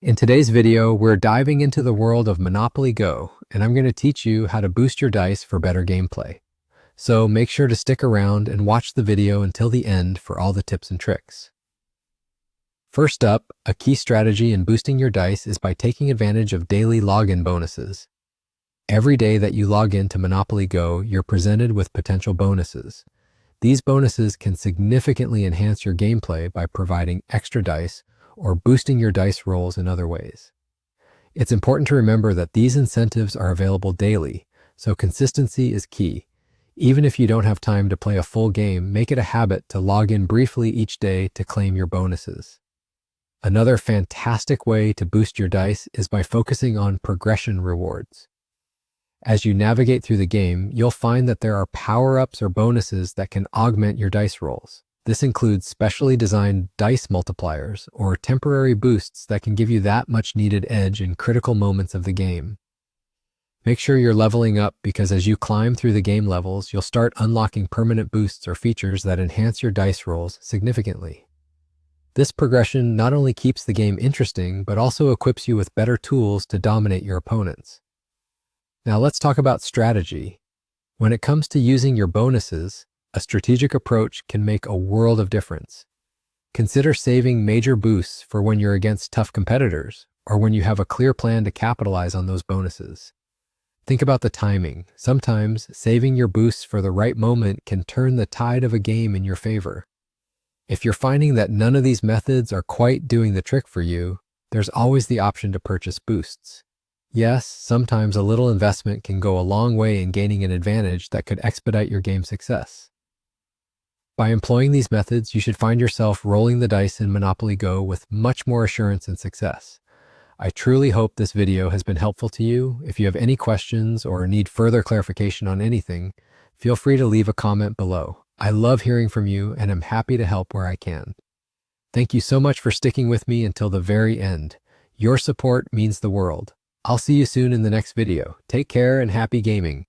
In today's video, we're diving into the world of Monopoly Go, and I'm going to teach you how to boost your dice for better gameplay. So make sure to stick around and watch the video until the end for all the tips and tricks. First up, a key strategy in boosting your dice is by taking advantage of daily login bonuses. Every day that you log into Monopoly Go, you're presented with potential bonuses. These bonuses can significantly enhance your gameplay by providing extra dice or boosting your dice rolls in other ways. It's important to remember that these incentives are available daily, so consistency is key. Even if you don't have time to play a full game, make it a habit to log in briefly each day to claim your bonuses. Another fantastic way to boost your dice is by focusing on progression rewards. As you navigate through the game, you'll find that there are power-ups or bonuses that can augment your dice rolls. This includes specially designed dice multipliers or temporary boosts that can give you that much needed edge in critical moments of the game. Make sure you're leveling up because as you climb through the game levels, you'll start unlocking permanent boosts or features that enhance your dice rolls significantly. This progression not only keeps the game interesting, but also equips you with better tools to dominate your opponents. Now let's talk about strategy. When it comes to using your bonuses, a strategic approach can make a world of difference. Consider saving major boosts for when you're against tough competitors or when you have a clear plan to capitalize on those bonuses. Think about the timing. Sometimes saving your boosts for the right moment can turn the tide of a game in your favor. If you're finding that none of these methods are quite doing the trick for you, there's always the option to purchase boosts. Yes, sometimes a little investment can go a long way in gaining an advantage that could expedite your game success. By employing these methods, you should find yourself rolling the dice in Monopoly Go with much more assurance and success. I truly hope this video has been helpful to you. If you have any questions or need further clarification on anything, feel free to leave a comment below. I love hearing from you and am happy to help where I can. Thank you so much for sticking with me until the very end. Your support means the world. I'll see you soon in the next video. Take care and happy gaming.